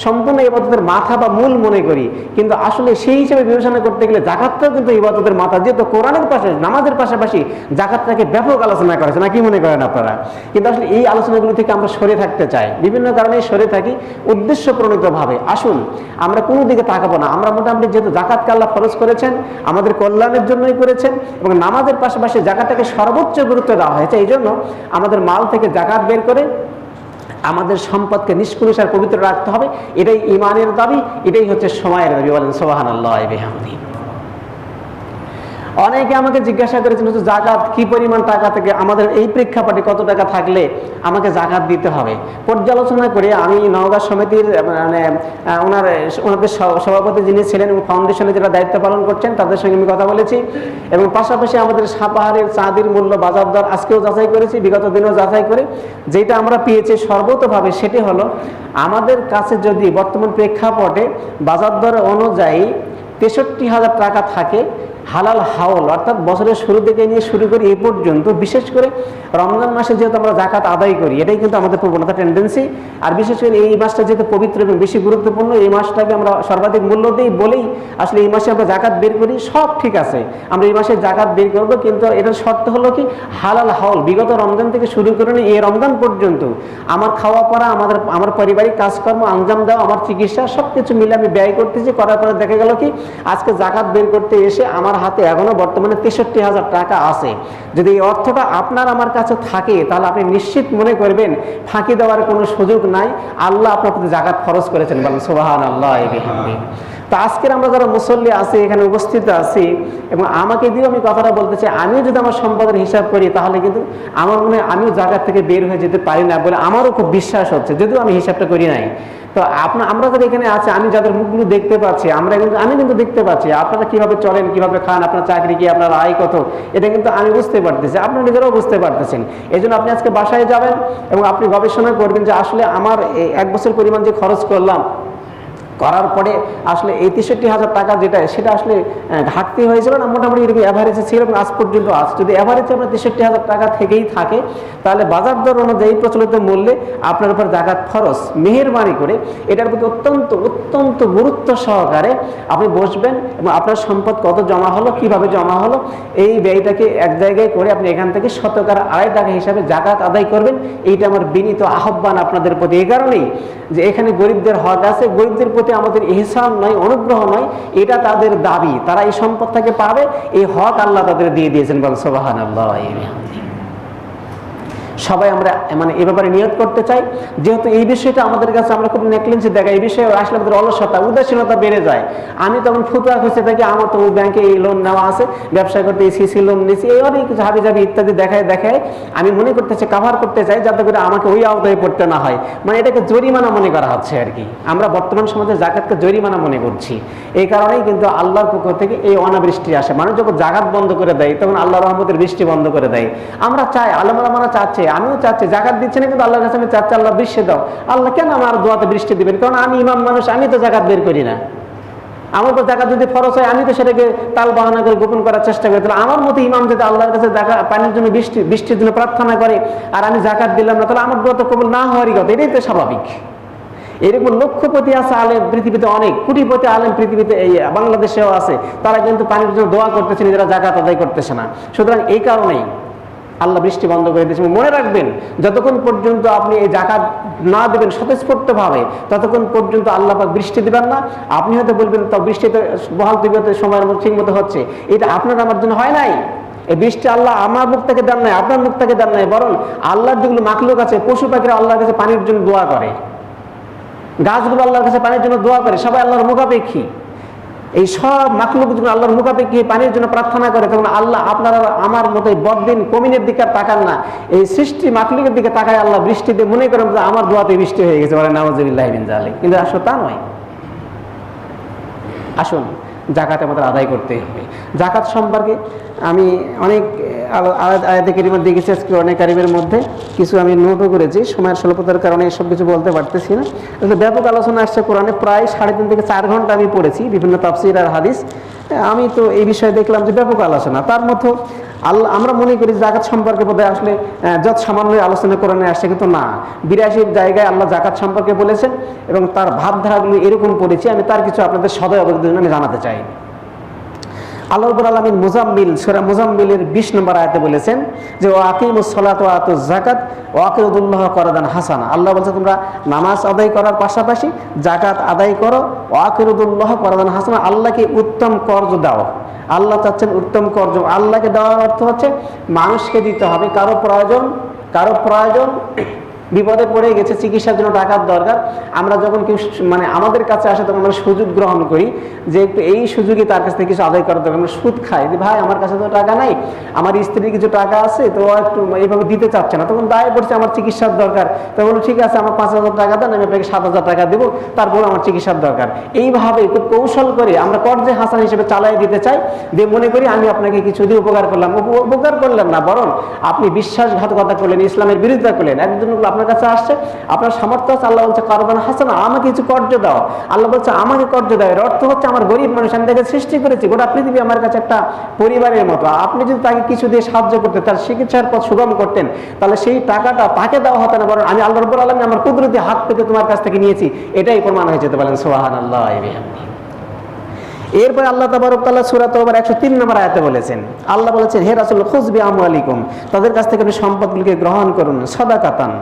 সম্পূর্ণ ইবাদতের মাথা বা মূল মনে করি। কিন্তু আসলে সেই হিসেবে বিবেচনা করতে গেলে জাকাতটাও কিন্তু ইবাদতের মাথা, যেহেতু কোরআনের পাশে নামাজের পাশাপাশি জাকাতটাকে ব্যাপক আলোচনা করেছে, না কি মনে করেন আপনারা? কিন্তু আসলে এই আলোচনাগুলো থেকে আমরা সরে থাকতে চাই, বিভিন্ন কারণে সরে থাকি উদ্দেশ্য প্রণীতভাবে। আসুন আমরা কোনো দিকে তাকাবো না। আমরা মোটামুটি যেহেতু জাকাতকে আল্লাহ ফরজ করেছেন, আমাদের কল্যাণের জন্যই করেছেন, এবং নামাজের পাশাপাশি জাকাতটাকে সর্বোচ্চ গুরুত্ব দেওয়া হয়েছে। এই জন্য আমাদের মাল থেকে জাকাত বের করে আমাদের সম্পদকে নিষ্কলুষ আর পবিত্র রাখতে হবে। এটাই ঈমানের দাবি, এটাই হচ্ছে সময়ের দাবি। বলেন সুবহানাল্লাহি ওয়া বিহামদিহি। অনেকে আমাকে জিজ্ঞাসা করেছেন, জাকাত কি পরিমাণ টাকা থেকে, আমাদের এই প্রেক্ষাপটে কত টাকা থাকলে আমাকে জাকাত দিতে হবে। পর্যালোচনা করে আমি নওগাঁ সমিতির ওনাদের সভাপতি যিনি ছিলেন এবং ফাউন্ডেশনে যারা দায়িত্ব পালন করছেন তাদের সঙ্গে আমি কথা বলেছি, এবং পাশাপাশি আমাদের সাপাহারের চাঁদির মূল্য বাজার দর আজকেও যাচাই করেছি, বিগত দিনেও যাচাই করে যেটা আমরা পেয়েছি সর্বতভাবে, সেটি হলো আমাদের কাছে যদি বর্তমান প্রেক্ষাপটে বাজার দর অনুযায়ী 63,000 টাকা থাকে হালাল হাওল, অর্থাৎ বছরের শুরু থেকে নিয়ে শুরু করে এই পর্যন্ত, বিশেষ করে রমজান মাসে যেহেতু আমরা জাকাত আদায় করি, এটাই কিন্তু আমাদের প্রবণতা, টেন্ডেন্সি। আর বিশেষ করে এই মাসটা যেহেতু পবিত্র এবং বেশি গুরুত্বপূর্ণ, এই মাসটাকে আমরা সর্বাধিক মূল্য দিই বলেই আসলে এই মাসে আমরা জাকাত বের করি। সব ঠিক আছে, আমরা এই মাসে জাকাত বের করব, কিন্তু এটার শর্ত হলো কি হালাল হাওল। বিগত রমজান থেকে শুরু করে নিয়ে এই রমজান পর্যন্ত আমার খাওয়া পড়া, আমার পারিবারিক কাজকর্ম আঞ্জাম দেওয়া, আমার চিকিৎসা, সব কিছু মিলে আমি ব্যয় করতেছি। করার পরে দেখা গেল কি আজকে জাকাত বের করতে এসে আমার হাতে এখনো বর্তমানে 63,000 টাকা আছে। যদি এই অর্থটা আপনার আমার কাছে থাকে, তাহলে আপনি নিশ্চিত মনে করবেন ফাঁকি দেওয়ার কোনো সুযোগ নাই। আল্লাহ আপনার প্রতি জাকাত ফরজ করেছেন। বলেন সুবহানাল্লাহি ওয়া বিহামদিহি। তো আজকের আমরা যারা মুসল্লি আছি, এখানে উপস্থিত আছি, এবং আমাকে দিয়েও আমি কথাটা বলতে চাই, আমিও যদি আমার সম্পদের হিসাব করি তাহলে কিন্তু আমার মনে হয় আমিও জাকাত থেকে বের হয়ে যেতে পারি না বলে আমারও খুব বিশ্বাস হচ্ছে, যদিও আমি হিসাবটা করি নাই। তো আমরা যারা এখানে আছে, আমি যাদের মুখগুলো দেখতে পাচ্ছি, আমি কিন্তু দেখতে পাচ্ছি আপনারা কিভাবে চলেন, কিভাবে খান, আপনার চাকরি কি, আপনার আয় কত, এটা কিন্তু আমি বুঝতে পারতেছি, আপনারা নিজেরাও বুঝতে পারতেছেন। এই জন্য আপনি আজকে বাসায় যাবেন এবং আপনি গবেষণা করবেন যে আসলে আমার 1 বছর পরিমাণ যে খরচ করলাম, করার পরে আসলে এই 63,000 টাকা যেটা, সেটা আসলে ঘাটতি হয়েছিল না, মোটামুটি এরকম অ্যাভারেজে ছিল এবং আজ পর্যন্ত আছে। যদি অ্যাভারেজে আপনার 63,000 টাকা থেকেই থাকে, তাহলে বাজার দর অনুযায়ী প্রচলিত মূল্যে আপনার উপর জাকাত ফরজ। মেহেরবানি করে এটার প্রতি অত্যন্ত অত্যন্ত গুরুত্ব সহকারে আপনি বসবেন এবং আপনার সম্পদ কত জমা হলো, কিভাবে জমা হলো, এই ব্যয়টাকে এক জায়গায় করে আপনি এখান থেকে শতকরা 2.5 টাকা হিসাবে জাকাত আদায় করবেন। এইটা আমার বিনীত আহ্বান আপনাদের প্রতি। এই কারণেই যে এখানে গরিবদের হক আছে, গরিবদের প্রতি আমাদের ইহসান নয়, অনুগ্রহ নয়, এটা তাদের দাবি, তারা এই সম্পদ থেকে পাবে, এই হক আল্লাহ তাদের দিয়ে দিয়েছেন। বলেন সুবহানাল্লাহি ওয়া বিহামদিহি। সবাই আমরা মানে এ ব্যাপারে নিয়ত করতে চাই, যেহেতু এই বিষয়টা আমাদের কাছে আমরা খুব নেগলিজেন্সি দেখাই, এই বিষয়ে আসলে আমাদের অলসতা উদাসীনতা বেড়ে যায়। আমি তখন ফুতুয়া খুঁজতে থাকি, আমার তো ব্যাংকে এই লোন নেওয়া আছে, ব্যবসা করতে এই সিসি লোন নিয়েছি, এই অনেক কিছু হাবি জাবি ইত্যাদি দেখায় আমি মনে করতেছি কাভার করতে চাই, যাতে করে আমাকে ওই আওতায় পড়তে না হয়। মানে এটাকে জরিমানা মনে করা হচ্ছে আর কি। আমরা বর্তমান সমাজে জাকাতকে জরিমানা মনে করছি। এই কারণেই কিন্তু আল্লাহর পক্ষ থেকে এই অনাবৃষ্টি আসে। মানুষ যখন জাকাত বন্ধ করে দেয় তখন আল্লাহ রহমতের বৃষ্টি বন্ধ করে দেয়। আমরা চাই, আলেমরা চাচ্ছে, আমিও চাচ্ছি, জাকাত দিচ্ছে না কিন্তু আল্লাহর কাছে আমি চাচ্ছি আল্লাহ বৃষ্টি দাও। আল্লাহ কেন আমার দোয়াতে বৃষ্টি দিবেন? কারণ আমি ইমাম মানুষ, আমি তো জাকাত বের করি না। আমার তো জাকাত যদি ফরজ হয় আমি তো সেটাকে তাল বাহানা করে গোপন করার চেষ্টা করি। তাহলে আমার মতো ইমাম যদি আল্লাহর কাছে পানির জন্য বৃষ্টির জন্য প্রার্থনা করে আর আমি জাকাত দিলাম না, তাহলে আমার দোয়া তো কবুল না হওয়ারই কথা। এটাই তো স্বাভাবিক। এরকম লক্ষপতি আছে আলেম পৃথিবীতে, অনেক কোটিপতি আলেম পৃথিবীতে এই বাংলাদেশেও আছে, তারা কিন্তু পানির জন্য দোয়া করতেছে, নিজেরা জাকাত আদায় করতেছে না। সুতরাং এই কারণেই আল্লাহ বৃষ্টি বন্ধ করে দিয়েছে। মনে রাখবেন, যতক্ষণ পর্যন্ত আপনি এই জাকাত না দেবেন স্বতঃস্ফূর্তভাবে, ততক্ষণ পর্যন্ত আল্লাহ পাক বৃষ্টি দিবেন না। আপনি হয়তো বলবেন তো বৃষ্টিতে বহাল তবিয়তে সময়ের মতো ঠিক মতো হচ্ছে, এটা আপনার আমার জন্য হয় নাই। এই বৃষ্টি আল্লাহ আমার মুখ থেকে দেন নাই, আপনার মুখ থেকে দেন নাই, বরং আল্লাহর যেগুলো মাখলুক আছে, পশু পাখিরা আল্লাহর কাছে পানির জন্য দোয়া করে, গাছগুলো আল্লাহর কাছে পানির জন্য দোয়া করে, সবাই আল্লাহর মুখাপেক্ষী। এই সব মাখলুক যখন আল্লাহর মুখাপেক্ষী পানির জন্য প্রার্থনা করে, তখন আল্লাহ আপনারা আমার মতো বদদিন কমিনের দিকে তাকান না, এই সৃষ্টি মাখলুকের দিকে তাকায় আল্লাহ বৃষ্টি দিয়ে মনে করেন যে আমার দোয়াতে বৃষ্টি হয়ে গেছে, বলে নাউযুবিল্লাহি মিন যালিক। কিন্তু আসলে তা নয়। আসুন জাকাত আমাদের আদায় করতেই হবে। জাকাত সম্পর্কে আমি অনেক আয়াতে কারিমা দেখেছি, আজকে অনেক কারিমের মধ্যে কিছু আমি নোটও করেছি, সময়ের স্বল্পতার কারণে এসব কিছু বলতে পারতেছি না। ব্যাপক আলোচনা আসছে কোরআনে, প্রায় 3.5 থেকে 4 ঘন্টা আমি পড়েছি বিভিন্ন তাফসীর আর হাদিস। আমি তো এই বিষয়ে দেখলাম যে ব্যাপক আলোচনা। তার মধ্যে আল্লাহ, আমরা মনে করি জাকাত সম্পর্কে বোধহয় আসলে যত সামান্য আলোচনা কোরআনে আসছে, কিন্তু না, 82 জায়গায় আল্লাহ জাকাত সম্পর্কে বলেছেন এবং তার ভাবধারাগুলো এরকম পড়েছি। আমি তার কিছু আপনাদের সদয় অবগতির জন্য আমি জানাতে চাই। আল্লাহ রাব্বুল আলামিন মুজাম্মিল, সূরা মুজাম্মিলের 20 নম্বর আয়াতে বলেছেন যে ওয়া আকিমুস সালাত ওয়া আতুজ যাকাত ওয়া আকিরুল্লাহ করদান হাসানা। আল্লাহ বলছে তোমরা নামাজ আদায় করার পাশাপাশি জাকাত আদায় করো, ওয়া আকিরুল্লাহ করদান হাসানা, আল্লাহকে উত্তম কর্জ দাও। আল্লাহ চাচ্ছেন উত্তম কর্জ। আল্লাহকে দেওয়ার অর্থ হচ্ছে মানুষকে দিতে হবে। কারো প্রয়োজন বিপদে পড়ে গেছে, চিকিৎসার জন্য টাকার দরকার, আমরা যখন কেউ মানে আমাদের কাছে আসে তখন আমরা সুযোগ গ্রহণ করি যে একটু এই সুযোগে তার কাছ থেকে কিছু আদায় করার দরকার। আমরা সুদ খাই যে ভাই আমার কাছে তো টাকা নাই, আমার স্ত্রীর কিছু টাকা আছে, তো একটু এইভাবে দিতে চাচ্ছে না, তখন দায় পড়ছে আমার চিকিৎসার দরকার, তো বলো ঠিক আছে আমার 5,000 টাকা দেন, আমি আপনাকে 7,000 টাকা দেবো, তারপর আমার চিকিৎসার দরকার। এইভাবে খুব কৌশল করে আমরা কর্জে হাসান হিসেবে চালাই দিতে চাই, দিয়ে মনে করি আমি আপনাকে কিছু দিয়ে উপকার করলাম। উপকার করলেন না, বরং আপনি বিশ্বাসঘাতকতা করলেন, ইসলামের বিরোধিতা করলেন। একজন আপনার কাছে আসছে, আপনার সামর্থ্য আছে, আল্লাহ বলছে করদান হাসানা, আমাকে কিছু কর্জ দাও। আল্লাহ বলছে আমাকে কর্জ দাও, এর অর্থ হচ্ছে আমার গরিব মানুষ, আমি তাকে সৃষ্টি করেছি, গোটা পৃথিবী আমার কাছে একটা পরিবারের মতো। আপনি যদি তাকে কিছু দিয়ে সাহায্য করতেন, তার চিকিৎসার পথ সুগম করতেন, তাহলে সেই টাকাটা তাকে দেওয়া হতো না, বরং আমি আল্লাহ রাব্বুল আলামিন আমার কুদরতি হাত থেকে তোমার কাছ থেকে নিয়েছি, এটাই প্রমাণ হয়ে যেতে পারেন। সুবহানাল্লাহ। এরপরে আল্লাহ তাবারক তাআলা সূরা তাওবার 103 নম্বর আয়াতে বলেছেন, আল্লাহ বলেছেন হে রাসূল খুয বিআমওয়ালিকুম, তাদের কাছ থেকে আপনি সম্পদগুলোকে গ্রহণ করুন, সাদাকাতান,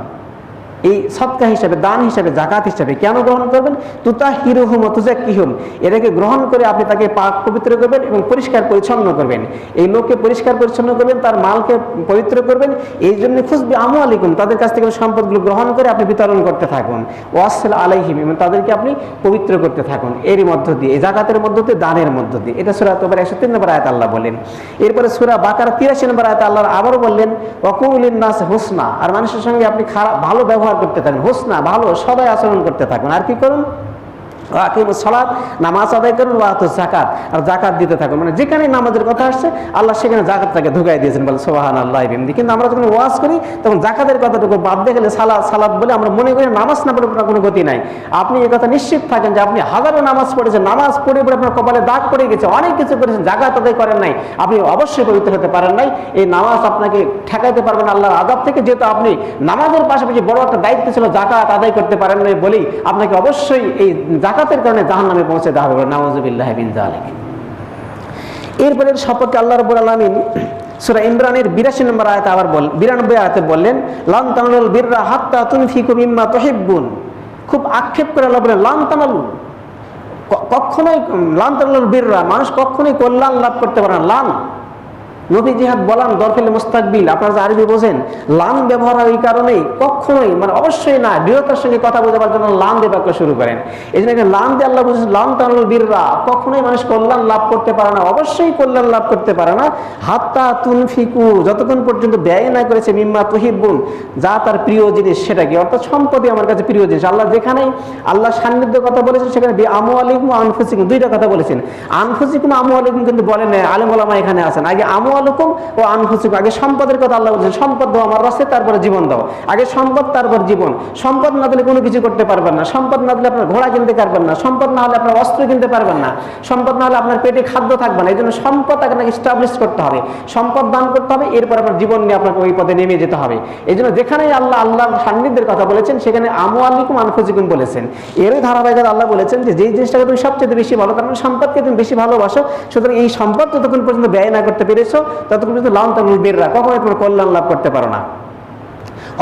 এই সদকা হিসাবে, দান হিসাবে, জাকাত হিসাবে। কেন গ্রহণ করবেন? তুতাহিরুহুম ওয়া তুযাক্কিহুম, এটাকে গ্রহণ করে আপনি তাকে পাক পবিত্র করবেন এবং পরিষ্কার পরিচ্ছন্ন করবেন। এই লোককে পরিষ্কার পরিচ্ছন্ন করবেন, তার মালকে পবিত্র করবেন। এই জন্য খুশবি আমওয়ালিকুম, তাদের কাছ থেকে সম্পদগুলো গ্রহণ করে আপনি বিতরণ করতে থাকুন। ওয়াসল আলাইহিম, এবং তাদেরকে আপনি পবিত্র করতে থাকুন এরই মধ্য দিয়ে, এই জাকাতের মধ্য দিয়ে, দানের মধ্য দিয়ে। এটা সূরা তাওবার 103 নম্বর আয়াত আল্লাহ বলেন। এরপরে সূরা বাকারা 83 নম্বর আয়াত আল্লাহ আবারও বললেন ওয়াকুলিন নাস হুসনা, আর মানুষের সঙ্গে আপনি ভালো ব্যবহার করতে থাকুন, হোসনা, ভালো সদাই আচরণ করতে থাকুন। আর কি করুন? আকিমুস সালাত, নামাজ আদায় করুন, ওয়া আতুজ যাকাত, আর যাকাত দিতে থাকুন। মানে যেখানে নামাজের কথা আসছে আল্লাহ সেখানে যাকাতটাকে ঢুকাই দিয়েছেন, বলে সুবহানাল্লাহ বিহামদিহি। কিন্তু আমরা যখন ওয়াজ করি তখন যাকাতের কথাটুকু বাদ দিয়ে গেলে সালাত বলে আমরা মনে করি নামাজ না পড়ে কোনো গতি নাই। আপনি এই কথা নিশ্চিত থাকেন যে আপনি হাজারো নামাজ পড়েছেন, নামাজ পড়ে আপনার কপালে দাগ পড়ে গেছে, অনেক কিছু করেছেন, যাকাত আদায় করেন নাই, আপনি অবশ্যই পবিত্র হতে পারেন নাই। এই নামাজ আপনাকে ঠেকাইতে পারবেন আল্লাহর আযাব থেকে, যেহেতু আপনি নামাজের পাশাপাশি বড় একটা দায়িত্ব ছিল যাকাত আদায় করতে পারেন নাই বলেই আপনাকে অবশ্যই এই যাকাতের কারণে জাহান্নামে পৌঁছে দেওয়া হবে। নাউযুবিল্লাহি মিন যালিক। এরপরে সম্পর্কে আল্লাহ রাব্বুল আলামিন সূরা ইমরানের 82 নম্বর আয়াতে আবার 92 আয়াতে বললেন লান তানালুল বিররা হাত্তা তুনফিকু মিম্মা তুহিব্বুন। খুব আক্ষেপ করে আল্লাহ বলেন লান তানালু, কখনোই লান তানালুল বিররা, মানুষ কখনোই কল্যাণ লাভ করতে পারে না। লান নফি জিহাদ বলান দরফেল মুস্তাকবিল, আপনারা যে আরবি বোঝেন, লাম ব্যবহার হয় এই কারণেই, কখনোই মানে অবশ্যই না, দৃঢ়তার সঙ্গে কথা বোঝাবার জন্য লাম দিয়ে বাক্য শুরু করেন। এই জন্য লাম দিয়ে আল্লাহ বলছেন লাম তানালুল বিররা, কখনোই মানুষ কল্যাণ লাভ করতে পারে না, অবশ্যই কল্যাণ লাভ করতে পারে না, হাত্তা তুনফিকু, যতক্ষণ পর্যন্ত ব্যয় না করেছে, মিম্মা তুহিব্বুন, যা তার প্রিয় জিনিস সেটা কি, অর্থাৎ সম্পদই আমার কাছে প্রিয় জিনিস। আল্লাহ যেখানেই আল্লাহ সান্নিধ্যের কথা বলেছেন সেখানে আমওয়ালিকুম আনফুসিকুম, দুইটা কথা বলেছেন। আনফুসিকুম আমওয়ালিকুম কিন্তু বলেন না, আলেম ওলামা এখানে আছেন, আগে আমওয়ালিকুম ও আনফুসিকুম, আগে সম্পদের কথা আল্লাহ বলেছেন, সম্পদ দাও আমার রাস্তায়, তারপরে জীবন দাও। আগে সম্পদ, তারপর জীবন। সম্পদ না দিলে কোনো কিছু করতে পারবেন না, সম্পদ না দিলে আপনার ঘোড়া কিনতে পারবেন না, সম্পদ না হলে আপনার অস্ত্র কিনতে পারবেন না, সম্পদ না হলে আপনার পেটে খাদ্য থাকবে না। এই জন্য সম্পদ আপনাকে এস্টাবলিশ করতে হবে, সম্পদ দান করতে হবে, এরপর আপনার জীবন নিয়ে আপনাকে ওই পথে নেমে যেতে হবে। এই জন্য যেখানেই আল্লাহর সান্নিধ্যের কথা বলেছেন সেখানে আমওয়ালিকুম আনফুসিকুম বলেছেন। এরই ধারাবাহিকতা আল্লাহ বলেছেন যে যেই জিনিসটাকে তুমি সবচেয়ে বেশি ভালো, তার মানে সম্পদকে তুমি বেশি ভালোবাসো, সুতরাং এই সম্পদ যতক্ষণ পর্যন্ত ব্যয় না করতে পেরেছো ততক্ষণ পর্যন্ত লাম তানালুল বিররা, কখনোই তোমার কল্যাণ লাভ করতে পারো না।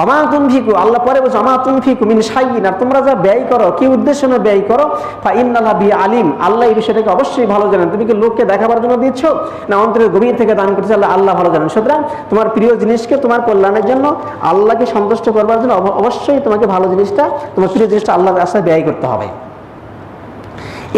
অমা তুনফিকু, আল্লাহ পরে বলছে অমা তুনফিকু মিন শাইইন, আর তোমরা যা ব্যয় করো, কি উদ্দেশ্য নিয়ে ব্যয় করো, ফা ইন্নাল্লাহা বিহি আলিম, আল্লাহ এই বিষয়টাকে অবশ্যই ভালো জানেন। তুমি কি লোককে দেখাবার জন্য দিচ্ছ না অন্তরের গভীর থেকে দান করছো, আল্লাহ ভালো জানেন। সুতরাং তোমার প্রিয় জিনিসকে তোমার কল্যাণের জন্য, আল্লাহকে সন্তুষ্ট করবার জন্য অবশ্যই তোমাকে ভালো জিনিসটা, তোমার প্রিয় জিনিসটা আল্লাহর রাস্তায় ব্যয় করতে হবে।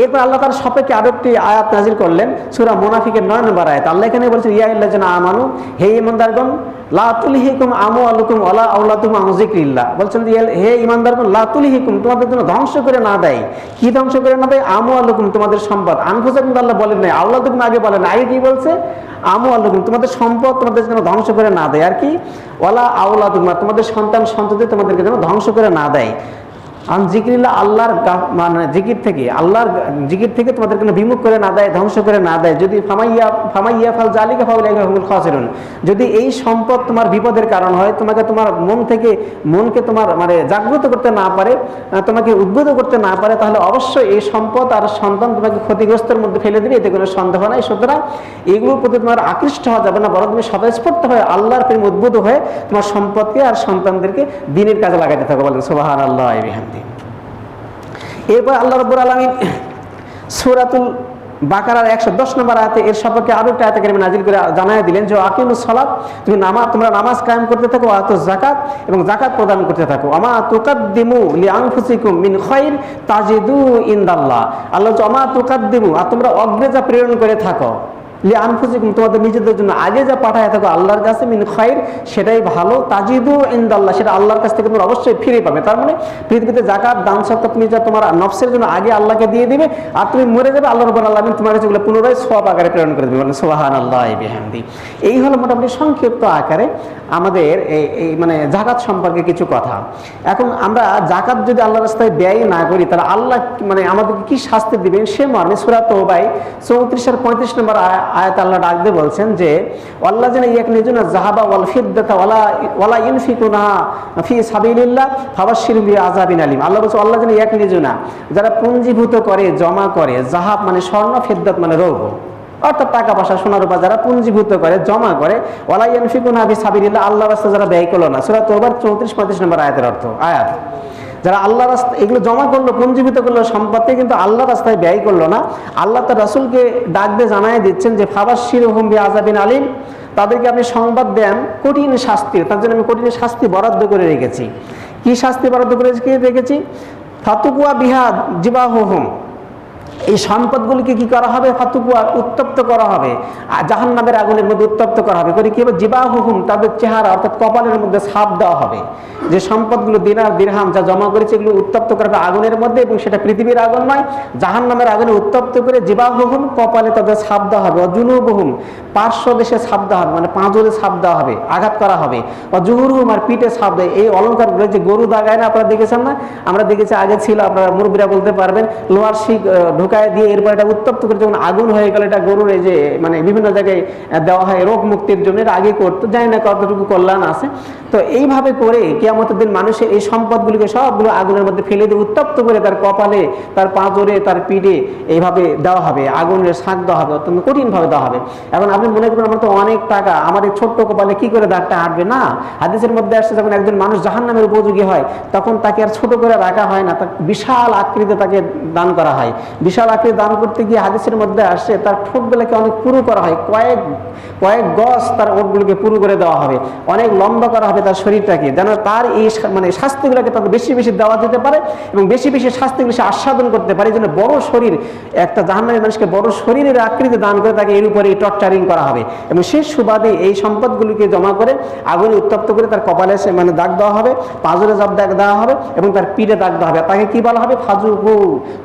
এরপর আল্লাহ তার সাপেক্ষে আরো একটি আয়াত নাজিল করলেন, সূরা মুনাফিকের 9 নম্বর আয়াত। আল্লাহ এখানে বলছেন ইয়া আইয়ুহাল্লাযিনা আমানু, হে ঈমানদারগণ, লা তুলহিকুম আমওয়ালুকুম ওয়ালা আওলাদুকুম আন যিকরিল্লাহ, বলছেন যে হে ঈমানদারগণ, লা তুলহিকুম, তোমাদের জন্য ধ্বংস করে না দেয়। কি ধ্বংস করে না দেয়? আমওয়ালুকুম, তোমাদের সম্পদ। আনফুসাকুম আল্লাহ বলেন নাই, আওলাদুকুম আগে বলেন, আগে কি বলছে? আমওয়ালুকুম, তোমাদের সম্পদ তোমাদের জন্য ধ্বংস করে না দেয়। আর কি? ওয়ালা আওলাদুকুম, তোমাদের সন্তান সন্ততি তোমাদেরকে যেন ধ্বংস করে না দেয়। আন যিকরিল্লাহ, আল্লাহর মানে জিকির থেকে, আল্লাহর জিকির থেকে তোমাদেরকে বিমুখ করে না দেয়, ধ্বংস করে না দেয়। যদি ফামাইয়া ফাল জালিকা ফাউলাইকা হুমুল খাসিরুন, যদি এই সম্পদ তোমার বিপদের কারণ হয়, তোমাকে তোমার মনকে তোমার মানে জাগ্রত করতে না পারে, তোমাকে উদ্বুদ্ধ করতে না পারে, তাহলে অবশ্যই এই সম্পদ আর সন্তান তোমাকে ক্ষতিগ্রস্তের মধ্যে ফেলে দেবে, এতে কোনো সন্দেহ নাই। সুতরাং এগুলোর প্রতি তোমার আকৃষ্ট হওয়া যাবে না, বরং তুমি স্বতঃস্ফূর্ত হয়ে আল্লাহর প্রেমে উদ্বুদ্ধ হয়ে তোমার সম্পদকে আর সন্তানদেরকে দ্বীনের কাজে লাগাতে থাকো। বলেন সুবহানাল্লাহ ওয়া বিহামদিহি। এরপর আল্লাহ রাব্বুল আলামিন সূরাতুল বাকারার 110 নম্বর আয়াতে এর সম্পর্কে আরো একটা আয়াত কারিমা নাযিল করে জানায় দিলেন যে আকিমুস সালাত, তোমরা নামাজ কায়েম করতে থাকো, আতুজ যাকাত, এবং যাকাত প্রদান করতে থাকো। আমা তুকাদ্দিমু লিআনফুসিকুম মিন খায়র তাজিদু ইনদাল্লাহ, আল্লাহ বলছে আমা তুকাদ্দিমু, আর তোমরা অগ্রে যা প্রেরণ করে থাকো, লিআনফুসিকুম, তোমাদের নিজেদের জন্য আগে যা পাঠায় থাকো আল্লাহর কাছে, মিন খায়র, সেটাই ভালো, তাজিদু ইনদাল্লাহ, সেটা আল্লাহর কাছ থেকে তোমরা অবশ্যই ফিরে পাবে। তার মানে পৃথিবীতে যাকাত দান সদকা তুমি যা তোমার নফসের জন্য আগে আল্লাহকে দিয়ে দিবে, আর তুমি মরে যাবে, আল্লাহ রাব্বুল আলামিন তোমার কাছে পুনরায় সওয়াব আকারে প্রেরণ করে দেবে। বলেন সুবহানাল্লাহ ওয়া বিহামদিহি। এই হলো মোটামুটি সংক্ষিপ্ত আকারে আমাদের এই মানে যাকাত সম্পর্কে কিছু কথা। এখন আমরা যাকাত যদি আল্লাহর রাস্তায় ব্যয় না করি, তাহলে আল্লাহ মানে আমাদেরকে কি শাস্তি দিবেন সে মর্মে সূরা তাওবায় 34 আর 35 নম্বর আয়াত আল্লাহ ডাক দিয়ে বলছেন যে ওয়াল্লাযিনা ইয়াকনিজুনা যাহাবা ওয়াল ফিদ্দাতা ওয়ালা ইউনফিকুনাহা ফি সাবিলিল্লাহ ফাবাশশিরহুম বিআযাবিন আলীম। আল্লাহ বলছে ওয়াল্লাযিনা ইয়াকনিজুনা, যারা পুঞ্জীভূত করে, জমা করে, যাহাব মানে স্বর্ণ, ফিদ্দাত মানে রৌপ্য, অর্থাৎ টাকা পয়সা সোনার রূপা যারা পুঞ্জীভূত করে, জমা করে, ওয়ালা ইউনফিকুনাহা ফি সাবিলিল্লাহ, আল্লাহর রাস্তায় যারা ব্যয় করলো না। সূরা তাওবার 34-35 নম্বর আয়াতের আয়াত, যারা আল্লাহ রাস্তায় এগুলো জমা করলো, পুঞ্জীভূত করলো সম্পত্তি, কিন্তু আল্লাহ রাস্তায় ব্যয় করলো না, আল্লাহ তার রাসূলকে ডাক দিয়ে জানায় দিচ্ছেন যে ফাবাশশিরহুম বিআযাবিন আলীম, তাদেরকে আপনি সংবাদ দেন কঠিন শাস্তির। তার জন্য আমি কঠিন শাস্তি বরাদ্দ করে রেখেছি। কি শাস্তি বরাদ্দ করে রেখেছি? ফাতুকুয়া বিহা জিবাহুহুম, এই সম্পদগুলিকে কি করা হবে? ফাতুকুয়া, উত্তপ্ত করা হবে, জাহান্নামের আগুনের মধ্যে উত্তপ্ত করা হবে। করে কি হবে? জিবাহুহুম, তাদের চেহারা অর্থাৎ কপালের মধ্যে ছাপ দেওয়া হবে। যে সম্পদগুলো দিনার দিরহাম যা জমা করেছে এগুলো উত্তপ্ত করা হবে আগুনের মধ্যে, এবং সেটা পৃথিবীর আগুন নয়, জাহান্নামের আগুনে উত্তপ্ত করে জিবাহুহুম, কপালে তাদের ছাপ দেওয়া হবে। জুনুবুহুম, পার্শ্ব দেশে ছাপ দেওয়া হবে, মানে পাঁজরে ছাপ দেওয়া হবে, আঘাত করা হবে। জুহুরুহুম, আর পিঠে ছাপ দেয়। এই অলঙ্কারগুলো যে গরু দাগায় না, আপনারা দেখেছেন না? আমরা দেখেছি, আগে ছিল, আপনারা মুরব্বীরা বলতে পারবেন, লোহার শিক ঢুকায় দিয়ে এরপর এটা উত্তপ্ত করে যখন আগুন হয়ে গেল, এটা গরুর এই যে মানে বিভিন্ন জায়গায় দেওয়া হয় রোগ মুক্তির জন্য, এটা আগে করতো, জানি না কতটুকু কল্যাণ আছে। তো এইভাবে করে কিয়ামতের দিন মানুষের এই সম্পদগুলিকে সবগুলো আগুনের মধ্যে ফেলে দিয়ে উত্তপ্ত করে তার কপালে, তার পাঁজরে, তার পিঠে এইভাবে দেওয়া হবে, আগুনের শাঁক দেওয়া হবে, অত্যন্ত কঠিনভাবে দেওয়া হবে। এখন আপনি মনে করুন আমার তো অনেক টাকা, আমার এই ছোট্ট কপালে কি করে দাগটা হাঁটবে? না, হাদিসের মধ্যে আসছে যখন একজন মানুষ জাহান্নামের উপযোগী হয় তখন তাকে আর ছোট করে রাখা হয় না, তাকে বিশাল আকৃতিতে তাকে দান করা হয়। বিশাল আকৃতি দান করতে গিয়ে হাদিসের মধ্যে আসছে তার ঠোঁটগুলোকে অনেক পুরু করা হয়, কয়েক গজ তার ওঠগুলোকে পুরু করে দেওয়া হবে, অনেক লম্বা করা হবে তার শরীরটাকে, যেন তার এই মানে শাস্তিগুলোকে তাকে বেশি বেশি দেওয়া যেতে পারে এবং বেশি বেশি শাস্তিগুলো সে আস্বাদন করতে পারে। এই জন্য বড় শরীর, একটা জাহান্নামী মানুষকে বড় শরীরের আকৃতি দান করে তাকে এর উপরে টর্চারিং করা হবে এবং শেষ সুবাদে এই সম্পদগুলিকে জমা করে আগুনে উত্তপ্ত করে তার কপালে মানে দাগ দেওয়া হবে, পাঁজরে দাগ দেওয়া হবে এবং তার পিঠে দাগ দেওয়া হবে। তাকে কি বলা হবে? ফাজুহু,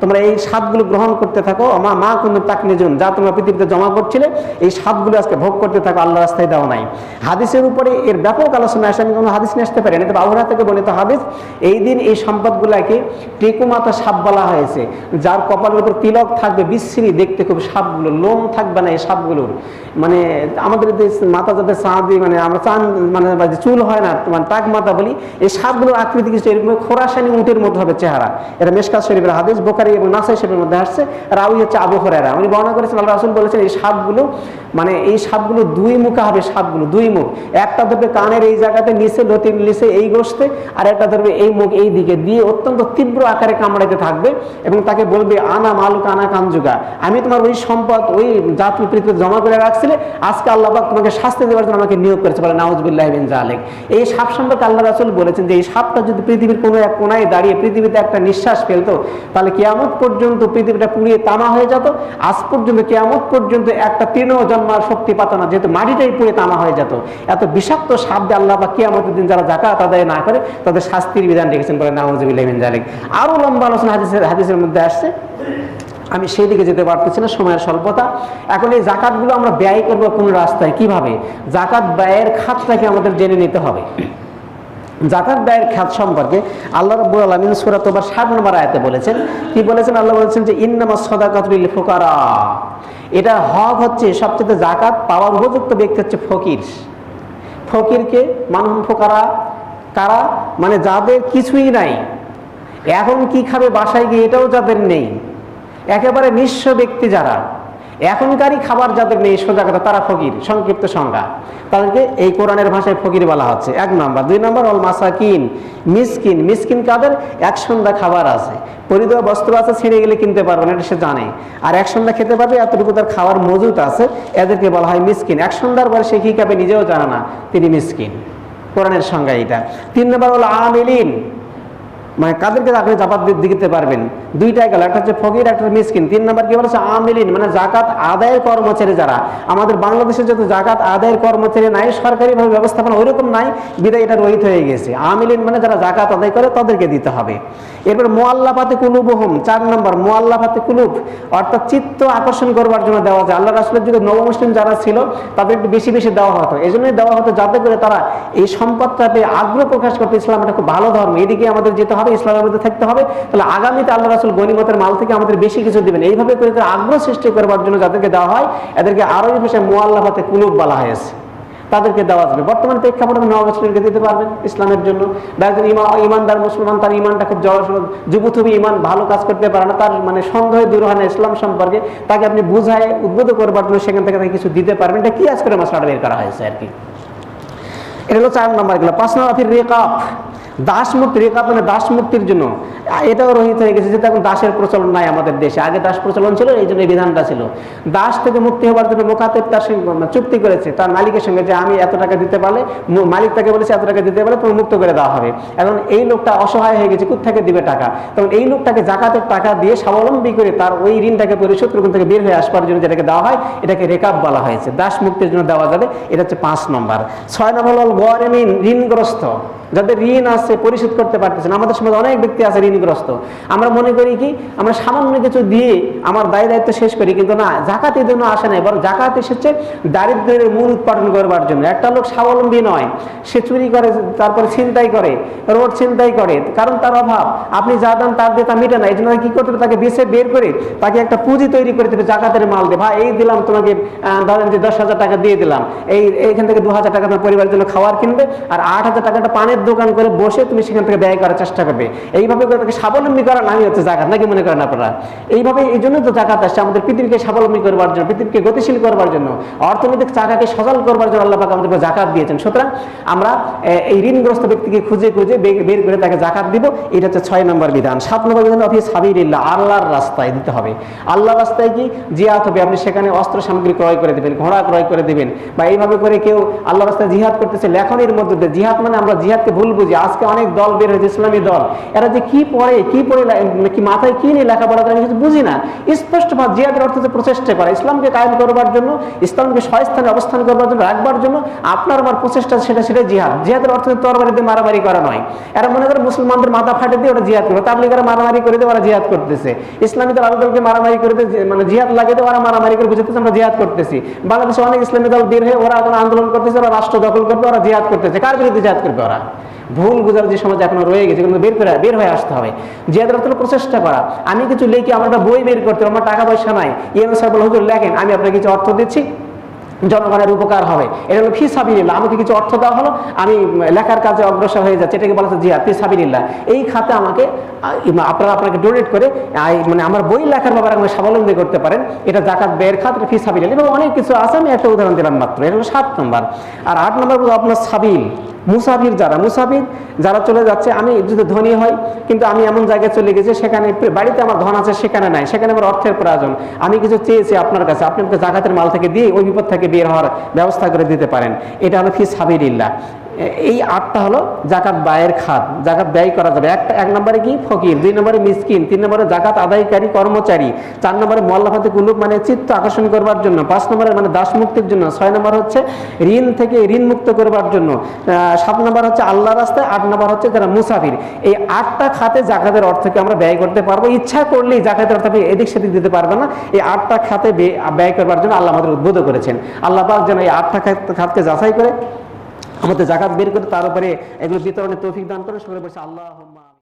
তোমরা এই স্বাদগুলো গ্রহণ করতে থাকো, মা কিন্তু তাক নিজুন, যা তোমরা পৃথিবীতে জমা করছিলে এই স্বাদগুলো আজকে ভোগ করতে থাকো, আল্লাহ রাস্তায় দেওয়া নাই। হাদিসের উপরে এর ব্যাপক আলোচনা আসে, আমি কোনো হাদিস নিয়ে আসতে পারি না, তবে আবু হুরায়রা থেকে বর্ণিত হাদিস, এই দিন এই সম্পদগুলাকে টেকুমাতা সাপ বলা হয়েছে, যার কপালের উপর তিলক থাকবে, বিশ্রী দেখতে খুব সাপগুলো, লোম থাকবে না এই সাপগুলোর, মানে আমাদের মাথা যাদের চাঁদি, মানে আমরা চাঁদ মানে চুল হয় না, মানে টাক মাথা বলি, এই সাপগুলোর আকৃতি কিছু এরকম খোরাসানি উটের মতো হবে চেহারা। এটা মিশকাত শরীফের হাদিস, বুখারী এবং নাসাই শরীফের মধ্যে আসছে। রাউই হচ্ছে আবু হুরায়রা, উনি বর্ণনা করেছেন আল্লাহ রাসূল বলেছেন এই সাপগুলো, মানে এই সাপগুলো দুই মুখা হবে, সাপগুলো দুই মুখ, একটা ধরবে কানের এই জায়গাতে নিচে, লতির নিচে এই গোশতে, আর একটা ধরবে এই মুখ এই দিকে দিয়ে অত্যন্ত তীব্র আকারে কামড়াইতে থাকবে এবং তাকে বলবে আনা মালুক আনা কানজুগা, আমি তোমার ওই সম্পদ, ওই জাতি পৃথিবীতে জমা করে রাখছিলে, আজকে আল্লাহ পাক তোমাকে শাস্তি দেওয়ার জন্য আমাকে নিয়োগ করেছে, বলে নাউজুবিল্লাহি মিন যালিক। এই সাপ সম্পর্কে আল্লাহ রাসূল বলেছেন যে এই সাপটা যদি পৃথিবীর কোনো এক কোনায় দাঁড়িয়ে পৃথিবীতে একটা নিঃশ্বাস ফেলতো তাহলে কিয়ামত পর্যন্ত পৃথিবীটা পুড়িয়ে তামা হয়ে যেত। আজ পর্যন্ত কিয়ামত পর্যন্ত একটা তৃণও জন্মার শক্তি পাত না, যেহেতু মাটিটাই পুড়ে তামা হয়ে যেত। এত বিষাক্ত সাপ দিয়ে আল্লাহ পাক কিয়ামতের দিন যারা যাকাত আদায় না করে তাদের শাস্তির বিধান রেখেছেন, বলে নাউজুবিল্লাহি মিন যালিক। আরো লম্বা আলোচনা হাদিসের মধ্যে আসছে, আমি সেই দিকে যেতে পারতেছি না, সময়ের স্বল্পতা। এখন এই জাকাতগুলো আমরা ব্যয় করবো কোন রাস্তায়, কিভাবে? জাকাত ব্যয়ের খাতটাকে আমাদের জেনে নিতে হবে। জাকাত ব্যয়ের খাত সম্পর্কে আল্লাহ রাব্বুল আলামিন সূরা তাওবার 60 নম্বর আয়াতে বলেছেন, কি বলেছেন? আল্লাহ বলেছেন যে ইন্নামাস সাদাকাতু লিল ফুকারা, এটা হক হচ্ছে সবচেয়ে জাকাত পাওয়ার উপযুক্ত ব্যক্তি হচ্ছে ফকির। ফকিরকে মানুষ ফুকারা কারা? মানে যাদের কিছুই নাই, এখন কি খাবে বাসায় গিয়ে এটাও যাদের নেই, একেবারে নিঃস্ব ব্যক্তি যারা, এখনকারই খাবার যাদের নেই সোজা কথা, তারা ফকির, সংক্ষিপ্ত সংজ্ঞা। তাদেরকে এই কোরআনের ভাষায় ফকির বলা হচ্ছে, 1 নম্বর। 2 নম্বর অল মাসাকিন, মিসকিন। মিসকিন কাদের? এক সন্ধ্যা খাবার আছে, পরিধেয় বস্ত্র আছে, ছিঁড়ে গেলে কিনতে পারবে না, এটা সে জানে, আর এক সন্ধ্যা খেতে পারবে, এতটুকু তার খাওয়ার মজুত আছে, এদেরকে বলা হয় মিসকিন। এক সন্ধ্যার পরে সে কি খাবে নিজেও জানে না, তিনি মিসকিন, কোরআনের সংজ্ঞা এটা। 3 নম্বর হলো আমিলিন, মানে কাদেরকে আপনি জাকাত দিতে পারবেন, দুইটাই গেল, একটা হচ্ছে ফকির, একটা মিসকিন। 3 নম্বর কি বলেছে? আমিলিন, মানে জাকাত আদায়ের কর্মচারী যারা। আমাদের বাংলাদেশে যত জাকাত আদায়ের কর্মচারী নাই, সরকারিভাবে ব্যবস্থাপনা ওইরকম নাই, বিদায় এটা রহিত হয়ে গেছে। আমিলিন মানে যারা জাকাত আদায় করে তাদেরকে দিতে হবে। এরপর মুআল্লাফাতে কুলুবুহুম, 4 নম্বর মুআল্লাফাতে কুলুব, অর্থাৎ চিত্ত আকর্ষণ করবার জন্য দেওয়া যায়। আল্লাহ রাসূলের যুগে নবমুসলিম যারা ছিল তাদের একটু বেশি বেশি দেওয়া হতো, এই জন্যই দেওয়া হতো যাতে করে তারা এই সম্পদটা পেয়ে আগ্রহ প্রকাশ করতে, ইসলাম এটা খুব ভালো ধর্ম, এদিকে আমাদের যেতে হবে, ইসলামের মধ্যে থাকতে হবে, তাহলে আগামীতে আল্লাহ রাসূল গনিমতের মাল থেকে আমাদের বেশি কিছু দিবেন। এইভাবে করে আগ্রহ সৃষ্টি করবার জন্য যাদেরকে দেওয়া হয় এদেরকে আরবি ভাষায় মুআল্লাফাতে কুলুব বলা হয়েছে, তাদেরকে দেওয়া যাবে। বর্তমান প্রেক্ষাপটে নবমুসলিমকে দিতে পারবেন ইসলামের জন্য। বা একজন ইমানদার মুসলমান, তার ইমানটা খুব যুবথুবি ইমান, ভালো কাজ করতে পারে না, তার মানে সন্দেহ দূর হয় না ইসলাম সম্পর্কে, তাকে আপনি বুঝায় উদ্বুদ্ধ করবার জন্য সেখান থেকে তাকে কিছু দিতে পারবেন। এটা কি আজ করে মশলাটা বের করা হয়েছে আর কি। এটা হলো 4 নম্বর গেল। 5 নম্বর ফির রিকাব, দাস মুক্তি। রিকাব মানে দাস মুক্তির জন্য, এটাও রহিত হয়ে গেছে, যেহেতু এখন দাসের প্রচলন নাই আমাদের দেশে। আগে দাস প্রচলন ছিল, এই জন্য এই বিধানটা ছিল। দাস থেকে মুক্তি হওয়ার জন্য মুকাতেব তার সঙ্গে চুক্তি করেছে তার মালিকের সঙ্গে যে আমি এত টাকা দিতে পারলে, মালিক তাকে বলেছে এত টাকা দিতে পারলে তোমার মুক্ত করে দেওয়া হবে। এখন এই লোকটা অসহায় হয়ে গেছে, কোত্থেকে দিবে টাকা? তখন এই লোকটাকে জাকাতের টাকা দিয়ে স্বাবলম্বী করে তার ওই ঋণটাকে পরিশোধ করে থেকে বের হয়ে আসবার জন্য যেটাকে দেওয়া হয় এটাকে রেকাব বলা হয়েছে, দাস মুক্তির জন্য দেওয়া যাবে। এটা হচ্ছে 5 নম্বর। 6 নম্বর হল গরিমিন, ঋণগ্রস্ত। যাদের ঋণ আছে পরিশোধ করতে পারতেছেন। আমাদের সমাজে অনেক ব্যক্তি আছে ঋণগ্রস্ত। আমরা মনে করি কি আমরা সামান্য কিছু দিয়ে আমার দায়িত্ব শেষ করি, কিন্তু না, জাকাত এই জন্য আসে নাই, বরং জাকাত এসেছে দারিদ্র্যের মূল উৎপাদন করবার জন্য। একটা লোক স্বাবলম্বী নয়, সে চুরি করে, তারপরে ছিনতাই করে, রোড ছিনতাই করে, কারণ তার অভাব। আপনি যা দাম তার দিয়ে তা মিটে না, এই জন্য কি করতে হবে, তাকে বেছে বের করে তাকে একটা পুঁজি তৈরি করে দেবে, জাকাতের মাল দিয়ে। ভাই এই দিলাম তোমাকে, ধরেন যে 10,000 টাকা দিয়ে দিলাম, এইখান থেকে 2,000 টাকা তোমার পরিবারের জন্য খাবার কিনবে, আর 8,000 টাকাটা পানের দোকান করে বসে তুমি সেখান থেকে ব্যয় করার চেষ্টা করবে। এইভাবে করে তাকে স্বাবলম্বী করার নামই হচ্ছে জাকাত, নাকি মনে করেন আপনারা? এইভাবে এই জন্য তো জাকাত আসছে, আমাদের পৃথিবীকে স্বাবলম্বী করবার জন্য, পৃথিবীকে গতিশীল করবার জন্য, অর্থনৈতিক চাকাকে সচল করবার জন্য আল্লাহ পাক আমাদেরকে জাকাত দিয়েছেন। সুতরাং আমরা এই ঋণগ্রস্ত ব্যক্তিকে খুঁজে খুঁজে বের করে তাকে জাকাত দিব। এটা হচ্ছে 6 নম্বর বিধান। 7 নম্বর বিধান ফি সাবিলিল্লাহ, আল্লাহর রাস্তায় দিতে হবে। আল্লাহর রাস্তায় কি জিহাদ হবে, আপনি সেখানে অস্ত্র সামগ্রী ক্রয় করে দেবেন, ঘোড়া ক্রয় করে দেবেন, বা এইভাবে করে কেউ আল্লাহর রাস্তায় জিহাদ করতেছে লেখনের মধ্যে দিয়ে। জিহাদ মানে আমরা জিহাদকে ভুল বুঝি। আজকে অনেক দল বের হয়েছে, ইসলামী দল, এরা যে কি পড়ে কি মাথায় কি নিয়ে লেখাপড়া করে আমি কিছু বুঝি না। স্পষ্ট ভাব জিহাদের অর্থ হচ্ছে প্রচেষ্টা করা, ইসলামকে কায়েম করবার জন্য, ইসলামকে স্বস্থানে অবস্থান করবার জন্য, রাখবার জন্য আপনার আমার প্রচেষ্টা, সেটা জিহাদ। জিহাদের অর্থ তরবারি দিয়ে মারামারি করা নয়। এরা মনে করে মুসলমানদের মাথা ফাটে দিয়ে ওরা জিহাদ করবে, তাবলীগরা মারামারি করে দিয়ে ওরা জিহাদ করতেছে, ইসলামী দল আলাদাকে মারামারি করে দিয়ে মানে জিহাদ লাগিয়ে দিয়ে ওরা মারামারি করে বুঝতেছে আমরা জিহাদ করতেছি। বাংলাদেশে অনেক ইসলামী দল বের হয়ে ওরা এখন আন্দোলন করতেছে, ওরা রাষ্ট্র দখল করবে, ওরা জিহাদ করতেছে। কার বিরুদ্ধে জিহাদ করবে? ওরা ভুল বুঝার যে সমাজ এখনো রয়ে গেছে, কিন্তু বের হয়ে আসতে হবে। জিহাদের অর্থ প্রচেষ্টা করা। আমি কিছু লিখি, আমার একটা বই বের করতে, আমার টাকা পয়সা নাই, ইমাম সাহেব বলে হুজুর লেখেন, আমি আপনাকে কিছু অর্থ দিচ্ছি, জনগণের উপকার হবে, এটা হলো ফি সাবিলিল্লাহ। আমাকে কিছু অর্থ দেওয়া হলো, আমি লেখার কাজে অগ্রসর হয়ে যাচ্ছে, এটাকে বলা হচ্ছে জিহাদ ফি সাবিলিল্লাহ। এই খাতে আমাকে আপনাকে ডোনেট করে মানে আমার বই লেখার ব্যাপারে আমাকে স্বাবলম্বী করতে পারেন, এটা জাকাত ব্যয়ের খাত, ফি সাবিলিল্লাহ। এবং অনেক কিছু আছে, আমি একটা উদাহরণ দিলাম মাত্র। এটা হলো 7 নম্বর। আর 8 নম্বর আপনার সাবিল, মুসাফির যারা চলে যাচ্ছে। আমি যদি ধনী হয়, কিন্তু আমি এমন জায়গায় চলে গেছি, সেখানে বাড়িতে আমার ধন আছে, সেখানে নাই, সেখানে আমার অর্থের প্রয়োজন, আমি কিছু চেয়েছি আপনার কাছে, আপনি আমাকে জাকাতের মাল থেকে দিয়ে ওই বিপদ থেকে বের হওয়ার ব্যবস্থা করে দিতে পারেন। এটা হলো ফি সাবিলিল্লাহ। এই 8টা হলো জাকাত ব্যয়ের খাত, জাকাত ব্যয় করা যাবে। এক নম্বরে কি ফকির, 2 নম্বরে মিসকিন, 3 নম্বরে জাকাত আদায়কারী কর্মচারী, 4 নম্বরে মুআল্লাফাতে কুলুব মানে চিত্ত আকর্ষণ করবার জন্য, 5 নম্বরে মানে দাস মুক্তির জন্য, 6 নম্বর হচ্ছে ঋণ থেকে ঋণ মুক্ত করবার জন্য, 7 নম্বর হচ্ছে আল্লাহর রাস্তায়, 8 নম্বর হচ্ছে যারা মুসাফির। এই 8টা খাতে জাকাতের অর্থকে আমরা ব্যয় করতে পারবো। ইচ্ছা করলেই জাকাতের অর্থ আপনি এদিক সেদিক দিতে পারবেন না। এই 8টা খাতে ব্যয় করবার জন্য আল্লাহ আমাদের উদ্বুদ্ধ করেছেন। আল্লাহ পাক যেন এই 8টা খাতকে যাচাই করে আমাদের জাকাত বের করে তার উপরে এগুলো বিতরণের তৌফিক দান করে। সকলে বলছে আল্লাহুম্মা।